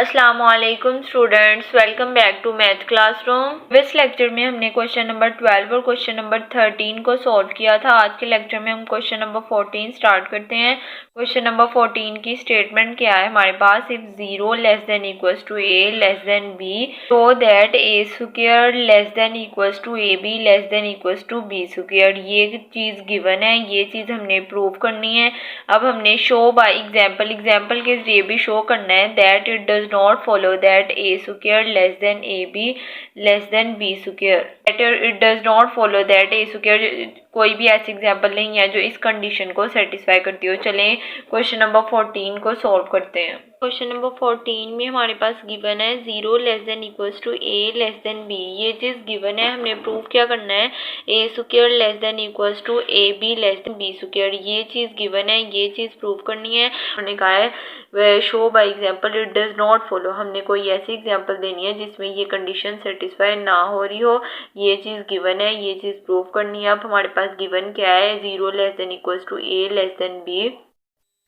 अस्सलामुअलैकुम students, welcome back to math classroom. इस lecture में हमने क्वेश्चन नंबर 12 और क्वेश्चन नंबर 13 को सॉल्व किया था। आज के लेक्चर में हम क्वेश्चन नंबर 14 स्टार्ट करते हैं। क्वेश्चन नंबर 14 की स्टेटमेंट क्या है हमारे पास, if 0 less than equals to a less than b so that a square less than equals to ab less than equals to b square. ये चीज गिवन है, ये चीज हमने प्रूव करनी है। अब हमने शो बाय एग्जाम्पल के जरिए भी शो करना है that it does not follow that a square less then ab less than b square. It does not follow that a square, कोई भी ऐसी एग्जाम्पल नहीं है जो इस कंडीशन को सेटिस्फाई करती हो। चलें क्वेश्चन नंबर 14 को सॉल्व करते हैं। क्वेश्चन नंबर 14 में हमारे पास गिवन है 0 less than equals to a less than b। ये चीज़ गिवन है, हमने प्रूव क्या करना है, a square less than equals to ab less than b square. ये चीज़ गिवन है, ये चीज़ प्रूव करनी है। हमने कहा है show by example it does not follow, हमने कोई ऐसी एग्जाम्पल देनी है जिसमें ये कंडीशन सेटिस्फाई ना हो रही हो। ये चीज़ गिवन है, ये चीज़ प्रूव करनी है। अब हमारे पास गिवन क्या है, 0 less than equals to a less than b।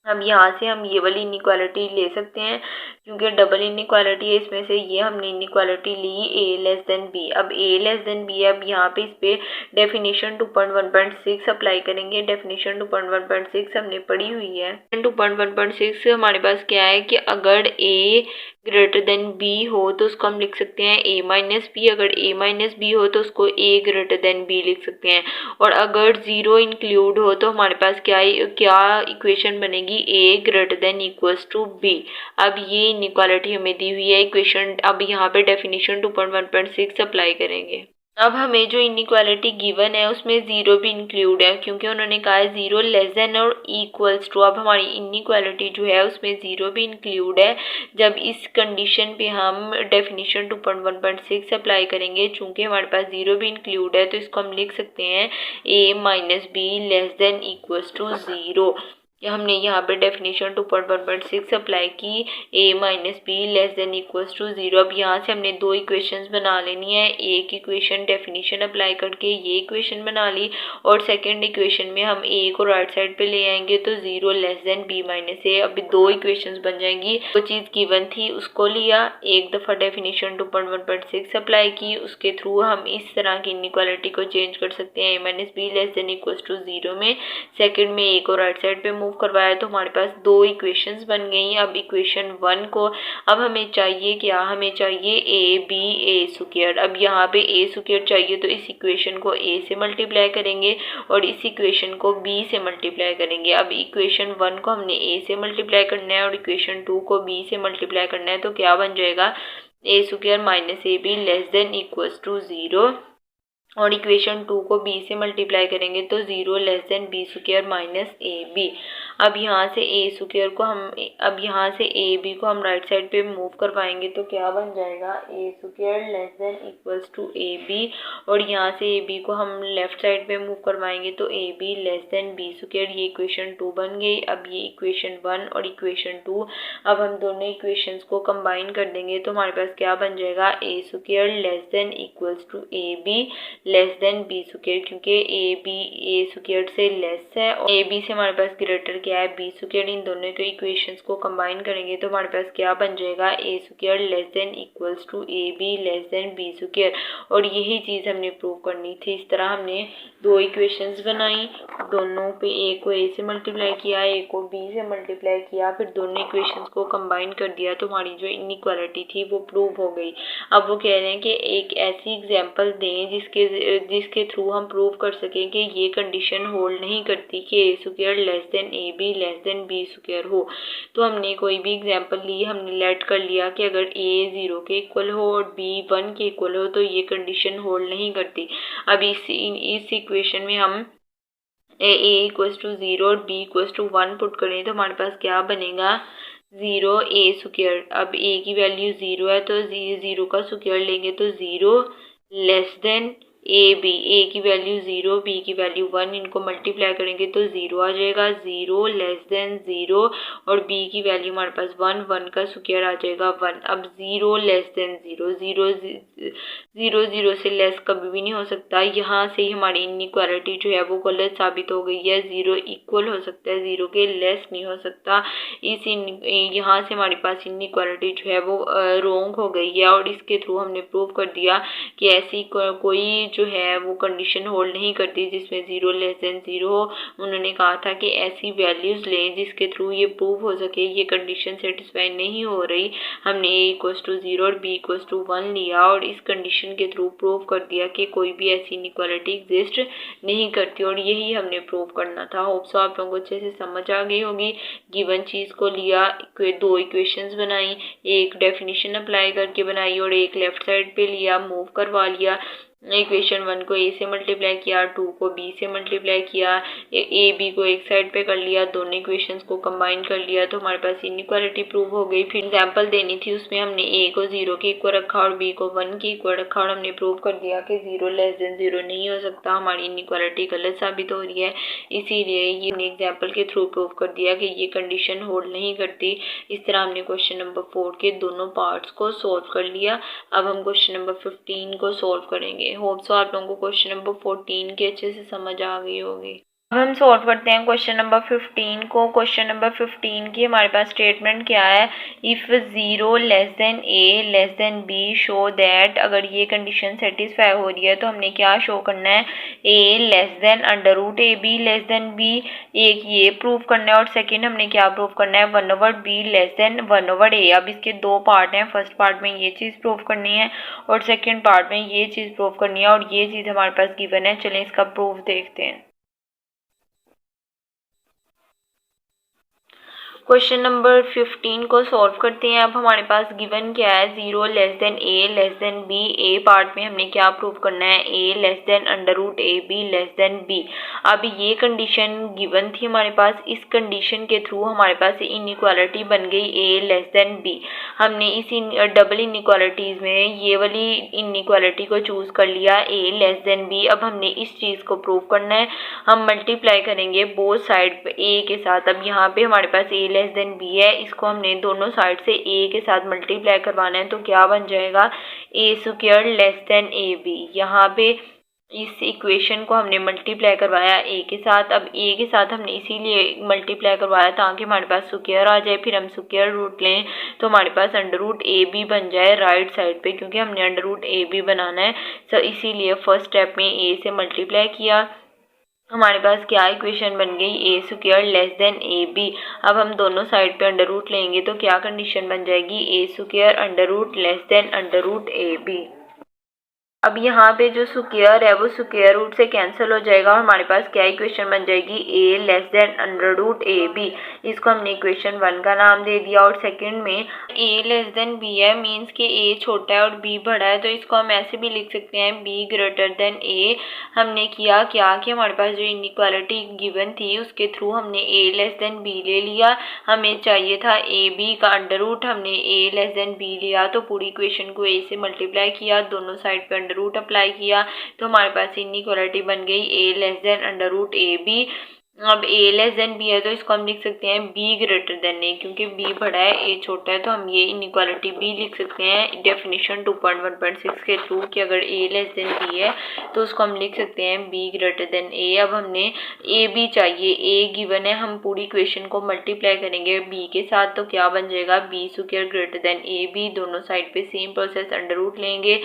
अब यहाँ से हम ये वाली इनइक्वालिटी ले सकते हैं क्योंकि डबल इनइक्वालिटी है, इसमें से ये हमने इनइक्वालिटी ली a लेस देन b। अब a लेस देन b, अब यहाँ पे इस पे डेफिनेशन 2.1.6 अप्लाई करेंगे। डेफिनेशन 2.1.6 हमने पढ़ी हुई है। 2.1.6 हमारे पास क्या है कि अगर a ग्रेटर देन b हो तो उसको हम लिख सकते हैं a माइनस बी। अगर a माइनस बी हो तो उसको a ग्रेटर देन b लिख सकते हैं। और अगर 0 इंक्लूड हो तो हमारे पास क्या इक्वेशन बनेगी, a greater than equals to b। अब ये इनइक्वालिटी हमें दी हुई है इक्वेशन। अब यहाँ पे डेफिनेशन 2.1.6 अप्लाई करेंगे। अब हमें जो इनइक्वालिटी गिवन है उसमें 0 भी इंक्लूड है क्योंकि उन्होंने कहा है 0 लेस देन और इक्वल्स टू। अब हमारी इनइक्वालिटी जो है उसमें 0 भी इंक्लूड है। जब इस कंडीशन पे हम डेफिनेशन 2.1.6 अप्लाई करेंगे, चूंकि हमारे पास 0 भी इंक्लूड है तो इसको हम लिख सकते हैं a minus b less than equals to 0। हमने यहाँ पे डेफिनेशन 2.1.6 अप्लाई की, a minus b less than equals to 0। अब यहाँ से हमने दो इक्वेशंस बना लेनी है। एक इक्वेशन डेफिनेशन अप्लाई करके ये इक्वेशन बना ली और सेकंड इक्वेशन में हम a को राइट साइड पे ले आएंगे तो 0 less than b minus a। अभी दो इक्वेशंस बन जाएंगी। वो चीज़ गिवन थी उसको लिया, एक दफ़ा डेफिनेशन 2.1.6 अप्लाई की, उसके थ्रू हम इस तरह की इनइक्वालिटी को चेंज कर सकते हैं a minus b less than equals to 0 में। सेकेंड में a को राइट साइड पे मूव करवाया तो हमारे पास दो इक्वेशंस बन गई। अब इक्वेशन 1 को अब हमें चाहिए क्या, हमें चाहिए a b a स्क्वायर। अब यहाँ पे a स्क्वायर चाहिए तो इस इक्वेशन को a से मल्टीप्लाई करेंगे और इस इक्वेशन को b से मल्टीप्लाई करेंगे। अब इक्वेशन 1 को हमने a से मल्टीप्लाई करना है और इक्वेशन 2 को b से मल्टीप्लाई करना है तो क्या बन जाएगा, a square minus a B less than equals to 0। और इक्वेशन 2 को b से मल्टीप्लाई करेंगे तो 0 less than b square minus a B. अब यहाँ से a स्क्वायर को हम राइट साइड पे मूव करवाएंगे तो क्या बन जाएगा, a square less than equals to A B. और यहाँ से ए बी को हम लेफ्ट साइड पे मूव करवाएंगे तो A B less than b square. ये इक्वेशन 2 बन गई। अब ये इक्वेशन 1 और इक्वेशन 2, अब हम दोनों इक्वेशंस को कंबाइन कर देंगे तो हमारे पास क्या बन जाएगा, a square less than equals to A B less than B square, क्योंकि ए बी ए स्क्वायर से लेस है और ए बी से हमारे पास ग्रेटर क्या है, बी स्क्वायर। इन दोनों के इक्वेशंस को कंबाइन करेंगे तो हमारे पास क्या बन जाएगा, A square less than equals to A B less than B square. और यही चीज़ हमने प्रूव करनी थी। इस तरह हमने दो इक्वेशंस बनाई, दोनों पे ए को ए से मल्टीप्लाई किया, ए को बी से मल्टीप्लाई किया, फिर दोनों इक्वेशंस को कंबाइन कर दिया तो हमारी जो इनइक्वालिटी थी वो प्रूव हो गई। अब वो कह रहे हैं कि एक ऐसी एग्जांपल दें जिसके थ्रू हम प्रूव कर सकें कि ये कंडीशन होल्ड नहीं करती कि A square less than A B less than B square हो। तो हमने कोई भी एग्जांपल ली, हमने लेट कर लिया कि अगर a 0 के इक्वल हो और b 1 के इक्वल हो तो ये कंडीशन होल्ड नहीं करती। अब इस इक्वेशन में हम a इक्वल्स टू 0 और b इक्वल्स टू 1 पुट करें तो हमारे पास क्या बनेगा, 0 a स्क्वायर। अब a की वैल्यू 0 है तो 0 का स्क्वायर लेंगे तो 0 लेस देन ए की वैल्यू 0, बी की वैल्यू 1, इनको मल्टीप्लाई करेंगे तो 0 आ जाएगा, 0 लेस देन 0 और बी की वैल्यू हमारे पास 1, 1 का स्क्वायर आ जाएगा 1। अब 0 लेस देन 0, 0 से लेस कभी भी नहीं हो सकता। यहाँ से ही हमारी इनइक्वालिटी जो है वो गलत साबित हो गई है। 0 इक्वल हो सकता है, 0 के लेस नहीं हो सकता। यहाँ से हमारे पास इनइक्वालिटी जो है वो रॉन्ग हो गई है और इसके थ्रू हमने प्रूव कर दिया कि ऐसी कोई जो है वो कंडीशन होल्ड नहीं करती जिसमें 0 लेस देन 0 हो। उन्होंने कहा था कि ऐसी वैल्यूज लें जिसके थ्रू ये प्रूव हो सके ये कंडीशन सेटिस्फाई नहीं हो रही। हमने a=0 और b=1 लिया और इस कंडीशन के थ्रू प्रूव कर दिया कि कोई भी ऐसी इनइक्वालिटी एग्जिस्ट नहीं करती और यही हमने प्रूव करना था। होप सो आप लोगों को अच्छे से समझ आ गई होगी। गिवन चीज़ को लिया, दो इक्वेशंस बनाई, एक डेफिनेशन अप्लाई करके बनाई और एक लेफ्ट साइड पे लिया, मूव करवा लिया। इक्वेशन 1 को ए से मल्टीप्लाई किया, 2 को बी से मल्टीप्लाई किया, ए बी को एक साइड पे कर लिया, दोनों इक्वेशंस को कंबाइन कर लिया तो हमारे पास इनइक्वालिटी प्रूव हो गई। फिर एग्जांपल देनी थी, उसमें हमने ए को 0 के इक्वल रखा और बी को 1 के इक्वल रखा और हमने प्रूव कर दिया कि 0 लेस देन 0 नहीं हो सकता, हमारी इनइक्वालिटी गलत साबित हो रही है। इसीलिए ये एग्जाम्पल के थ्रू प्रूव कर दिया कि ये कंडीशन होल्ड नहीं करती। इस तरह हमने क्वेश्चन नंबर 4 के दोनों पार्ट्स को सोल्व कर लिया। अब हम क्वेश्चन नंबर 15 को सोल्व करेंगे। होप सो आप लोगों को क्वेश्चन नंबर 14 के अच्छे से समझ आ गई होगी। अब हम सॉल्व करते हैं क्वेश्चन नंबर 15 को। क्वेश्चन नंबर 15 की हमारे पास स्टेटमेंट क्या है, if 0 less than A less than b show that. अगर ये कंडीशन सेटिस्फाई हो रही है तो हमने क्या शो करना है, A less than under root A B less than B, एक ये प्रूव करना है और सेकंड हमने क्या प्रूव करना है, 1/b लेस देन 1/a। अब इसके दो पार्ट हैं, फर्स्ट पार्ट में ये चीज़ प्रूव करनी है और सेकेंड पार्ट में ये चीज़ प्रूव करनी है और ये चीज़ हमारे पास गिवन है। चलें इसका प्रूफ देखते हैं। क्वेश्चन नंबर 15 को सॉल्व करते हैं। अब हमारे पास गिवन क्या है, 0 less than A less than B. A part में हमने क्या प्रूव करना है, A less than under root A B less than B. अब ये कंडीशन गिवन थी हमारे पास, इस कंडीशन के थ्रू हमारे पास इनइक्वालिटी बन गई ए लेस देन बी। हमने इस डबल इनइक्वालिटीज़ में ये वाली इनइक्वालिटी को चूज़ कर लिया, ए लेस देन बी। अब हमने इस चीज़ को प्रूव करना है, हम मल्टीप्लाई करेंगे बोथ साइड पे ए के साथ। अब यहाँ पे हमारे पास ए लेस देन बी है, इसको हमने दोनों साइड से ए के साथ मल्टीप्लाई करवाना है तो क्या बन जाएगा, A square less than A B. यहाँ पे इस इक्वेशन को हमने मल्टीप्लाई करवाया ए के साथ। अब ए के साथ हमने इसीलिए मल्टीप्लाई करवाया ताकि हमारे पास स्क्वायर आ जाए, फिर हम स्क्वायर रूट लें तो हमारे पास अंडर रूट ए बी बन जाए राइट साइड पे, क्योंकि हमने अंडर रूट ए बी बनाना है। तो इसीलिए फर्स्ट स्टेप में ए से मल्टीप्लाई किया, हमारे पास क्या इक्वेशन बन गई, A square less than A B. अब हम दोनों साइड पे अंडर रूट लेंगे तो क्या कंडीशन बन जाएगी, A square under root less than under root A B. अब यहाँ पे जो स्क्वायर है वो स्क्वायर रूट से कैंसिल हो जाएगा और हमारे पास क्या इक्वेशन बन जाएगी, A less than under root A B. इसको हमने इक्वेशन 1 का नाम दे दिया और सेकंड में ए लेस देन बी है, मींस कि ए छोटा है और बी बड़ा है, तो इसको हम ऐसे भी लिख सकते हैं, बी ग्रेटर देन ए। हमने किया क्या कि हमारे पास जो इनइक्वालिटी गिवन थी उसके थ्रू हमने ए लेस देन बी ले लिया। हमें चाहिए था ए बी का अंडर रूट, हमने ए लेस देन बी लिया तो पूरी इक्वेशन को ए से मल्टीप्लाई किया, दोनों साइड पे रूट अप्लाई किया तो हमारे पास इनइक्वालिटी बन गई A less than under root A B. अब ए लेस देन बी है तो इसको हम लिख सकते हैं बी ग्रेटर देन ए, क्योंकि बी बड़ा है ए छोटा है तो हम ये इनइक्वालिटी बी लिख सकते हैं डेफिनेशन 2.1.6 के थ्रू कि अगर ए लेस देन बी है तो उसको हम लिख सकते हैं बी ग्रेटर देन ए। अब हमने ए बी चाहिए, ए गिवन है, हम पूरी इक्वेशन को मल्टीप्लाई करेंगे बी के साथ तो क्या बन जाएगा, बी स्क्वायर ग्रेटर देन ए बी। दोनों साइड पे सेम प्रोसेस अंडर रूट लेंगे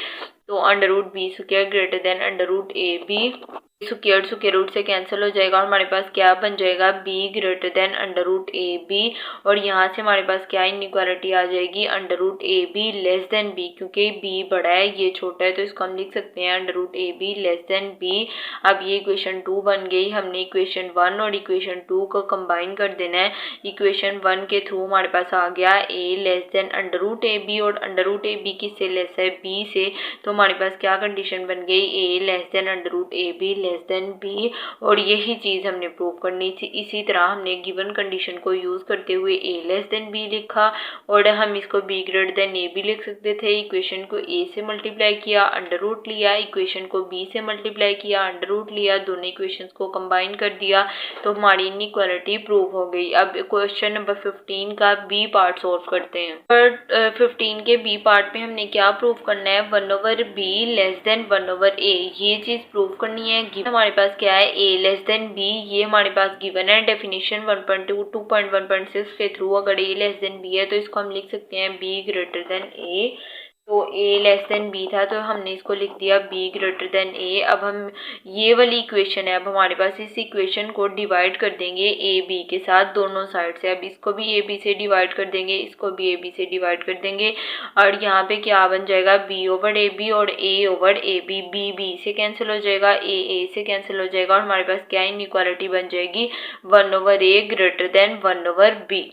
तो under root b square greater than under root ए बी, स्क्वायर रूट से कैंसिल हो जाएगा और हमारे पास क्या बन जाएगा, b greater than under root A B. और यहाँ से हमारे पास क्या इनइक्वालिटी आ जाएगी, under root A B less than b, क्योंकि बी बड़ा है ये छोटा है तो इसको हम लिख सकते हैं under root A B less than B. अब ये इक्वेशन 2 बन गई। हमने इक्वेशन 1 और इक्वेशन 2 को कंबाइन कर देना है। इक्वेशन 1 के थ्रू हमारे पास आ गया A less than under root A B और अंडर रूट ए बी किससे लेस है, बी से, तो हमारे पास क्या कंडीशन बन गई, A less than under root A B less than B, और यही चीज़ हमने प्रूव करनी थी। इसी तरह हमने गिवन कंडीशन को यूज़ करते हुए ए लेस देन बी लिखा, और हम इसको बी ग्रेटर देन ए भी लिख सकते थे। इक्वेशन को ए से मल्टीप्लाई किया, अंडर रूट लिया, इक्वेशन को बी से मल्टीप्लाई किया, अंडर रूट लिया, दोनों इक्वेशंस को कंबाइन कर दिया, तो हमारी इनइक्वालिटी प्रूव हो गई। अब क्वेश्चन नंबर 15 का बी पार्ट सॉल्व करते हैं। पर 15 के बी पार्ट में हमने क्या प्रूव करना है, 1/b लेस देन 1/a, ये चीज़ प्रूव करनी है। हमारे पास क्या है, a लेस देन b, ये हमारे पास गिवन है। डेफिनेशन 1.2 2.1.6 के थ्रू अगर a लेस देन b है तो इसको हम लिख सकते हैं b ग्रेटर देन a। तो a लेस देन b था तो हमने इसको लिख दिया b ग्रेटर देन a। अब हम ये वाली इक्वेशन है, अब हमारे पास इस इक्वेशन को डिवाइड कर देंगे a b के साथ दोनों साइड से। अब इसको भी a b से डिवाइड कर देंगे, इसको भी a b से डिवाइड कर देंगे, और यहाँ पे क्या बन जाएगा, b ओवर ए बी और a over a b, b b से कैंसिल हो जाएगा, a से कैंसिल हो जाएगा, और हमारे पास क्या इनइक्वालिटी बन जाएगी, 1/a ग्रेटर देन 1/b।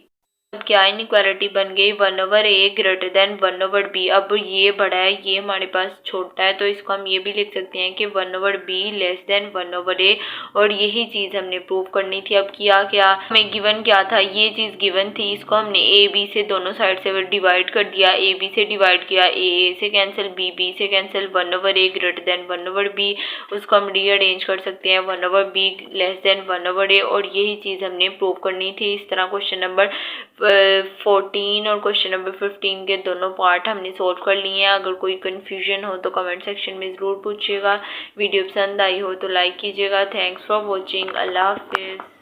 अब क्या इनइक्वालिटी बन गई, 1/a ग्रेटर देन 1/b। अब ये बड़ा है, ये हमारे पास छोटा है, तो इसको हम ये भी लिख सकते हैं कि 1/b लेस देन 1/a, और यही चीज़ हमने प्रूव करनी थी। अब किया क्या, हमें गिवन क्या था, ये चीज़ गिवन थी, इसको हमने a b से दोनों साइड से डिवाइड कर दिया, a b से डिवाइड किया, a से कैंसिल, b b से cancel, 1/a greater than 1/b, उसको हम रीअरेंज कर सकते हैं 1/b लेस देन 1/a, और यही चीज़ हमने प्रूव करनी थी। इस तरह क्वेश्चन नंबर 14 और क्वेश्चन नंबर 15 के दोनों पार्ट हमने सोल्व कर लिए हैं। अगर कोई कन्फ्यूजन हो तो कमेंट सेक्शन में ज़रूर पूछिएगा। वीडियो पसंद आई हो तो लाइक कीजिएगा। Thanks for watching. अल्लाह हाफिज़।